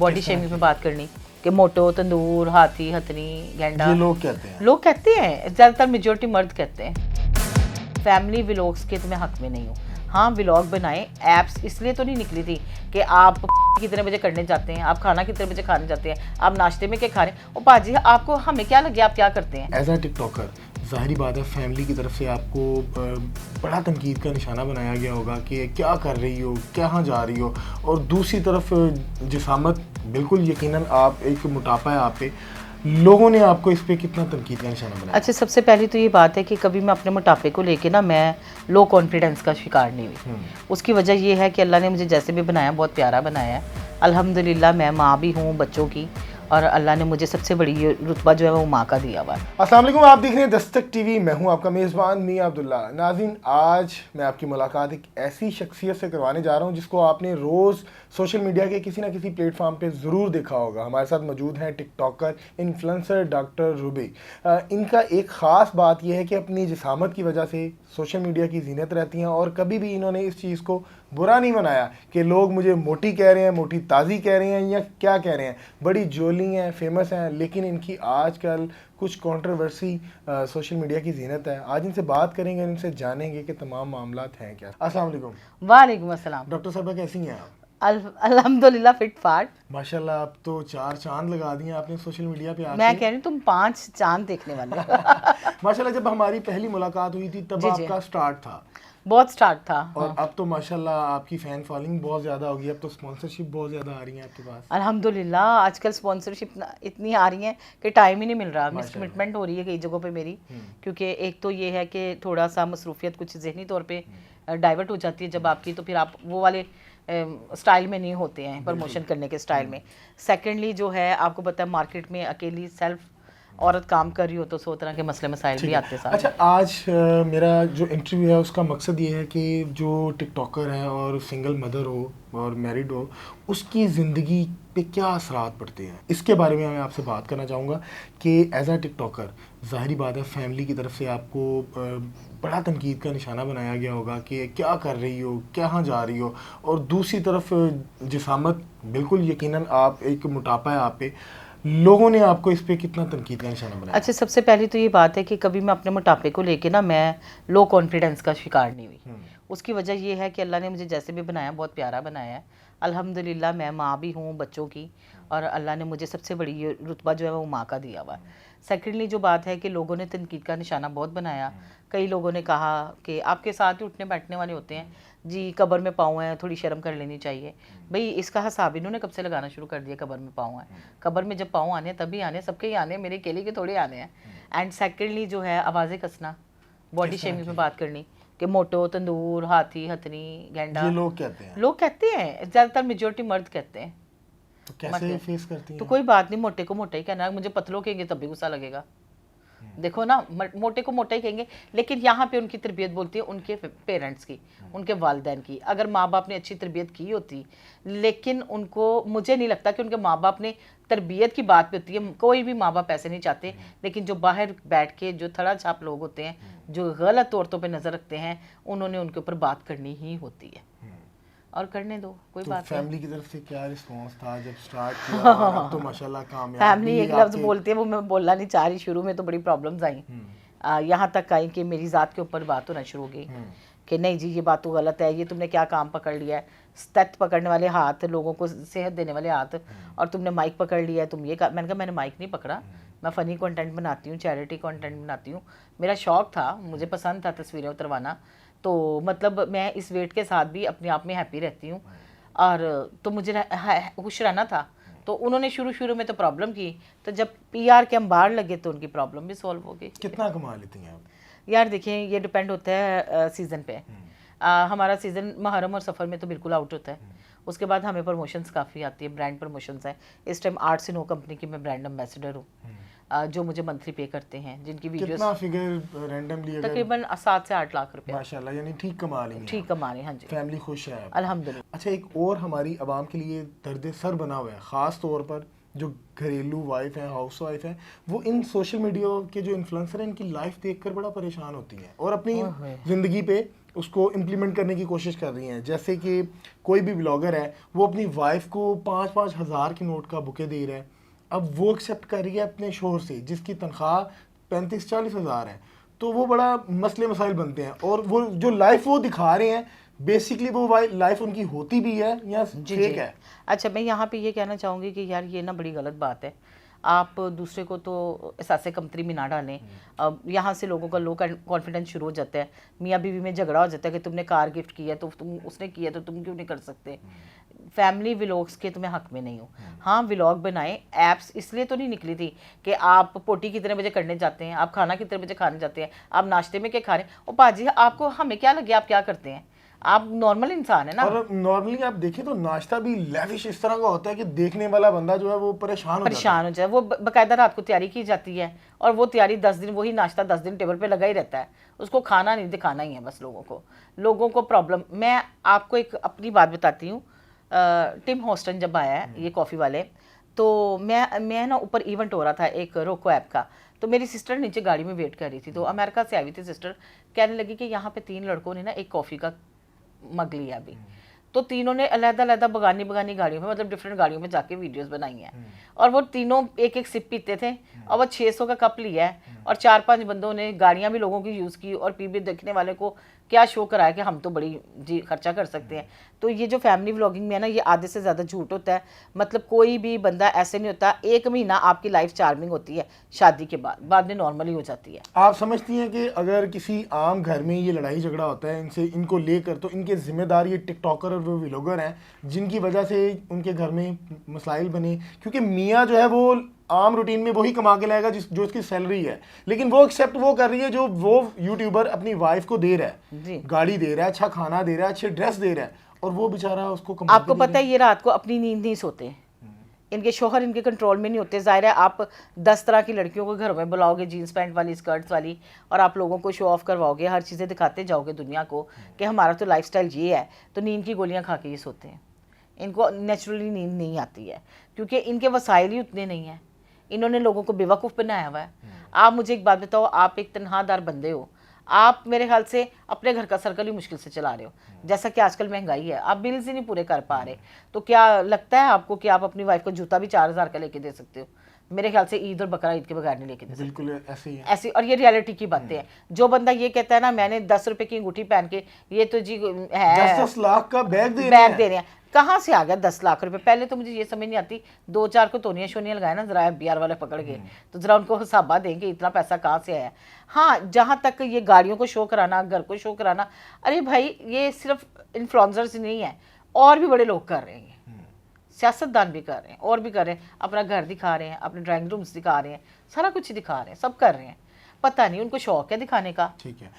Body shaming पे बात करनी कि मोटो, तंदूर, हाथी, हथनी, गेंडा। ये लोग कहते हैं। लोग कहते हैं, ज़्यादातर मेजोरिटी मर्द कहते हैं। फैमिली व्लॉग्स के तो मैं हक में नहीं हूँ। हाँ, व्लॉग बनाएं। एप्स इसलिए तो नहीं निकली थी कि आप कितने बजे करने जाते हैं, आप खाना कितने बजे खाने जाते हैं, आप नाश्ते में क्या खा रहे हैं। ओ पाजी, आपको हमें क्या लगे आप क्या करते हैं। एज अ टिकटॉकर ज़ाहिरी बात है फैमिली की तरफ से आपको बड़ा तनकीद का निशाना बनाया गया होगा कि क्या कर रही हो, कहाँ जा रही हो, और दूसरी तरफ जिसामत बिल्कुल यकीनन आप एक मोटापा है आप पे, लोगों ने आपको इस पे कितना तनकीद का निशाना बनाया? अच्छा, सबसे पहली तो ये बात है कि कभी मैं अपने मोटापे को लेके ना मैं लो कॉन्फिडेंस का शिकार नहीं हुई। उसकी वजह ये है कि अल्लाह ने मुझे जैसे भी बनाया बहुत प्यारा बनाया है। अल्हम्दुलिल्लाह मैं माँ भी हूँ बच्चों की, और अल्लाह ने मुझे सबसे बड़ी रुतबा जो है वो माँ का दिया हुआ है। अस्सलाम वालेकुम, आप देख रहे हैं दस्तक टीवी। मैं हूं आपका मेज़बान मियां अब्दुल्ला। नाज़रीन, आज मैं आपकी मुलाकात एक ऐसी शख्सियत से करवाने जा रहा हूं जिसको आपने रोज़ सोशल मीडिया के किसी ना किसी प्लेटफॉर्म पे ज़रूर देखा होगा। हमारे साथ मौजूद हैं टिकटॉकर इन्फ्लुएंसर डॉक्टर रूबी। इनका एक ख़ास बात यह है कि अपनी जिसामत की वजह से सोशल मीडिया की जीनत रहती हैं, और कभी भी इन्होंने इस चीज़ को बुरा नहीं मनाया कि लोग मुझे मोटी कह रहे हैं, मोटी ताज़ी कह रहे हैं या क्या कह रहे हैं। बड़ी जोली हैं, फेमस हैं, लेकिन इनकी आजकल कुछ कंट्रोवर्सी सोशल मीडिया की जीनत है। आज इनसे बात करेंगे, इनसे जानेंगे कि तमाम मामलात हैं क्या। अस्सलाम वालेकुम। वालेकुम अस्सलाम। डॉक्टर साहबा कैसी हैं आप? अल्हम्दुलिल्लाह फिट फाट। माशाल्लाह, आप तो 4 चांद लगा दिए आपने सोशल मीडिया पे आके। मैं कह रही हूँ तुम 5 चांद देखने वाले हो। माशाल्लाह, जब हमारी पहली मुलाकात हुई थी तब जी, जी। आपका स्टार्ट था, बहुत स्टार्ट था। और हाँ। अब तो माशाल्लाह आपकी फैन फॉलोइंग बहुत ज़्यादा होगी। अब तो स्पॉन्सरशिप बहुत ज़्यादा आ रही है आपके पास। अल्हम्दुलिल्लाह आजकल स्पॉन्सरशिप इतनी आ रही है कि टाइम ही नहीं मिल रहा। मिस कमिटमेंट हो रही है कई जगहों पे मेरी, क्योंकि एक तो ये है कि थोड़ा सा मसरूफियत कुछ जहनी तौर पे डाइवर्ट हो जाती है जब आपकी, तो फिर आप वो वाले स्टाइल में नहीं होते हैं, प्रमोशन करने के स्टाइल में। सेकेंडली जो है, आपको पता है मार्केट में अकेली सेल्फ औरत काम कर रही हो तो 100 तरह के मसले मसाइल भी आते हैं। अच्छा, आज मेरा जो इंटरव्यू है उसका मकसद ये है कि जो टिकटॉकर है और सिंगल मदर हो और मैरिड हो, उसकी ज़िंदगी पे क्या असरात पड़ते हैं, इसके बारे में मैं आपसे बात करना चाहूँगा कि एज अ टिकटॉकर ज़ाहिरी बात है फैमिली की तरफ से आपको बड़ा तनकीद का निशाना बनाया गया होगा कि क्या कर रही हो, कहाँ जा रही हो, और दूसरी तरफ जिसामत बिल्कुल यकीनन आप एक मोटापा है आप पे, लोगों ने आपको इस पे कितना तनकीद का निशाना बनाया? अच्छा, सबसे पहली तो ये बात है कि कभी मैं अपने मोटापे को लेके ना मैं लो कॉन्फिडेंस का शिकार नहीं हुई। उसकी वजह ये है कि अल्लाह ने मुझे जैसे भी बनाया बहुत प्यारा बनाया है। अल्हम्दुलिल्लाह मैं माँ भी हूँ बच्चों की, और अल्लाह ने मुझे सबसे बड़ी रुतबा जो है वो माँ का दिया हुआ है। सेकेंडली जो बात है कि लोगों ने तनकीद का निशाना बहुत बनाया। कई लोगों ने कहा कि आपके साथ ही उठने बैठने वाले होते हैं जी, कब्र में पाँव हैं, थोड़ी शर्म कर लेनी चाहिए। भाई इसका हिसाब इन्होंने कब से लगाना शुरू कर दिया, कब्र में पाँव हैं। कब्र में जब पाँव आने हैं तभी आने, सबके ही आने, मेरे अकेले के थोड़े आने हैं। एंड सेकेंडली जो है आवाज़ें कसना, बॉडी शेमिंग पे बात करनी कि मोटो, तंदूर, हाथी, हथनी, गेंडा। ये लोग कहते हैं। लोग कहते हैं, ज़्यादातर मेजोरिटी मर्द कहते हैं। तो कैसे फेस करती हैं? तो कोई बात नहीं, मोटे को मोटा ही कहना है। मुझे पतलों कहेंगे तब भी गुस्सा लगेगा। देखो ना, मोटे को मोटा ही कहेंगे, लेकिन यहाँ पे उनकी तरबियत बोलती है उनके पेरेंट्स की, उनके वालिदैन की। अगर माँ बाप ने अच्छी तरबियत की होती, लेकिन उनको, मुझे नहीं लगता कि उनके माँ बाप ने तरबियत की बात पे होती है। कोई भी माँ बाप ऐसे नहीं चाहते, लेकिन जो बाहर बैठ के जो थड़ा छाप लोग होते हैं, जो गलत औरतों पर नज़र रखते हैं, उन्होंने उनके ऊपर बात करनी ही होती है, और करने दो, कोई बात नहीं। फैमिली की तरफ से क्या रिस्पांस था जब स्टार्ट किया? और अब तो माशाल्लाह कामयाब। फैमिली एक लफ्ज़ बोलते हैं, वो मैं बोलना नहीं चाह रही। शुरू में तो बड़ी प्रॉब्लम्स आई, यहाँ तक आई कि मेरी ज़ात के ऊपर बात होना शुरू हो गई कि नहीं जी ये बात तो गलत है, ये तुमने क्या काम पकड़ लिया है, स्टेथ पकड़ने वाले हाथ, लोगों को सेहत देने वाले हाथ, और तुमने माइक पकड़ लिया है, तुम ये मैंने कहा मैंने माइक नहीं पकड़ा, मैं फ़नी कंटेंट बनाती हूँ, चैरिटी कंटेंट बनाती हूँ। मेरा शौक़ था, मुझे पसंद था तस्वीरें उतरवाना, तो मतलब मैं इस वेट के साथ भी अपने आप में हैप्पी रहती हूँ, और तो मुझे खुश रहना था। तो उन्होंने शुरू में तो प्रॉब्लम की, तो जब पीआर के हम बाहर लगे तो उनकी प्रॉब्लम भी सॉल्व हो गई। कितना कमा लेती हैं आप? यार देखिए, ये डिपेंड होता है सीज़न पे। हमारा सीज़न मुहर्रम और सफ़र में तो बिल्कुल आउट होता है। उसके बाद हमें प्रमोशंस काफ़ी आती है, ब्रांड प्रमोशंस हैं। इस टाइम आर्ट्स इन कंपनी की मैं ब्रांड एम्बेसडर हूँ, जो मुझे मंथली पे करते हैं, जिनकी वीडियोस कितना फिगर रैंडमली अगर? तकरीबन 7 से 8 लाख रुपए। माशाल्लाह, यानी ठीक कमा रही हैं। ठीक कमा रहे हैं, हाँ जी, फैमिली खुश है आप? अल्हम्दुलिल्लाह। अच्छा, एक और हमारी आवाम के लिए दर्द सर बना हुआ है, ख़ास तौर पर जो घरेलू वाइफ है, हाउस वाइफ है, वो इन सोशल मीडिया के जो इन्फ्लुएंसर हैं इनकी लाइफ देखकर बड़ा परेशान होती हैं और अपनी ज़िंदगी पे उसको इम्प्लीमेंट करने की कोशिश कर रही हैं। जैसे कि कोई भी ब्लॉगर है वो अपनी वाइफ को 5-5 हज़ार के नोट का बुके दे रहा है, अब वो एक्सेप्ट कर रही है अपने शोहर से जिसकी तनख्वाह 35-40 हज़ार है, तो वो बड़ा मसले मसाइल बनते हैं। और वो जो लाइफ वो दिखा रहे हैं बेसिकली वो लाइफ उनकी होती भी है या फेक है। अच्छा, मैं यहाँ पे ये कहना चाहूँगी कि यार ये ना बड़ी गलत बात है। आप दूसरे को तो एहसास कमतरी में ना डालें। अब यहाँ से लोगों का लो कॉन्फिडेंस शुरू हो जाता है, मियाँ बीवी में झगड़ा हो जाता है कि तुमने कार गिफ्ट किया तो तुम उसने किया तो तुम क्यों नहीं कर सकते। फैमिली व्लॉग्स के तुम्हें हक में नहीं हो। हाँ, व्लॉग बनाएं। ऐप्स इसलिए तो नहीं निकली थी कि आप पोटी कितने बजे करने जाते हैं, आप खाना कितने बजे खाने जाते हैं, आप नाश्ते में क्या खा रहे हैं। और पाजी आपको हमें क्या लगे आप क्या करते हैं, आप नॉर्मल इंसान है ना। और नॉर्मली आप देखें तो नाश्ता भी लेविश इस तरह का होता है कि देखने वाला बंदा जो है वो परेशान हो जाए। वो बाकायदा रात को तैयारी की जाती है और वो तैयारी 10 दिन, वही नाश्ता 10 दिन टेबल पे लगा ही रहता है, उसको खाना नहीं दिखाना ही है बस लोगों को प्रॉब्लम। मैं आपको एक अपनी बात बताती हूँ। टिम हॉस्टन जब आया है ये कॉफ़ी वाले, तो मैं ना ऊपर इवेंट हो रहा था एक रोको ऐप का, तो मेरी सिस्टर नीचे गाड़ी में वेट कर रही थी, तो अमेरिका से आई हुई थी सिस्टर, कहने लगी कि यहाँ पे 3 लड़कों ने ना एक कॉफ़ी का मग लिया अभी, तो तीनों ने अलग-अलग बगानी गाड़ियों में, मतलब डिफरेंट गाड़ियों में जाके वीडियोस बनाई हैं, और वो तीनों एक एक सिप पीते थे और वो 600 का कप लिया है और 4-5 बंदों ने गाड़ियां भी लोगों की यूज़ की और पी भी देखने वाले को क्या शो कराया कि हम तो बड़ी जी खर्चा कर सकते हैं। तो ये जो फैमिली व्लॉगिंग में है ना, ये आधे से ज़्यादा झूठ होता है। मतलब कोई भी बंदा ऐसे नहीं होता। 1 महीना आपकी लाइफ चार्मिंग होती है, शादी के बाद में नॉर्मली हो जाती है। आप समझती हैं कि अगर किसी आम घर में ये लड़ाई झगड़ा होता है इनको लेकर, तो इनके जिम्मेदार ये टिकटॉकर और वो व्लॉगर हैं जिनकी वजह से उनके घर में मसाइल बने, क्योंकि मियाँ जो है वो आम रूटीन में वही कमा के लाएगा जो उसकी सैलरी है, लेकिन वो एक्सेप्ट वो कर रही है जो वो यूट्यूबर अपनी वाइफ को दे रहा है, गाड़ी दे रहा है, अच्छा खाना दे रहा है, अच्छी ड्रेस दे रहा है, और वो बेचारा उसको कमा। आपको पता है ये रात को अपनी नींद नहीं सोते, इनके शोहर इनके कंट्रोल में नहीं होते। जाहिर है आप 10 तरह की लड़कियों को घर में बुलाओगे, जीन्स पैंट वाली, स्कर्ट्स वाली, और आप लोगों को शो ऑफ करवाओगे, हर चीज़ें दिखाते जाओगे दुनिया को कि हमारा तो लाइफस्टाइल ये है, तो नींद की गोलियां खा के ये सोते हैं। इनको नेचुरली नींद नहीं आती है क्योंकि इनके वसाइल ही उतने नहीं हैं। इन्होंने लोगों को बेवकूफ़ बनाया हुआ है। आप मुझे एक बात बताओ, आप एक तनहादार बंदे हो, आप मेरे ख्याल से अपने घर का सर्कल ही मुश्किल से चला रहे हो, जैसा कि आजकल महंगाई है, आप बिल्स ही नहीं पूरे कर पा रहे, तो क्या लगता है आपको कि आप अपनी वाइफ को जूता भी 4000 का लेके दे सकते हो? मेरे ख्याल से ईद और बकरा ईद के बगैर नहीं लेके दे सकते। बिल्कुल ऐसे ही है। ऐसी, और ये रियलिटी की बातें हैं। जो बंदा ये कहता है ना मैंने 10 रुपए की अंगूठी पहन के, ये तो जी है 10-10 लाख का बैग दे रहे हैं। कहाँ से आ गया 10 लाख रुपए? पहले तो मुझे ये समझ नहीं आती, 2-4 को तोनिया शोनिया लगाए ना जरा FBR वाले पकड़ के, तो जरा उनको हिसाबा देंगे इतना पैसा कहाँ से आया। हाँ, जहाँ तक ये गाड़ियों को शो कराना, घर को शो कराना, अरे भाई ये सिर्फ इन्फ्लुएंसर्स नहीं है, और भी बड़े लोग कर रहे हैं, सियासतदान भी कर रहे हैं, और भी कर रहे हैं, अपना घर दिखा रहे हैं, अपने ड्राइंग रूम्स दिखा रहे हैं, सारा कुछ दिखा रहे हैं, सब कर रहे हैं, पता नहीं उनको शौक है दिखाने का। ठीक है,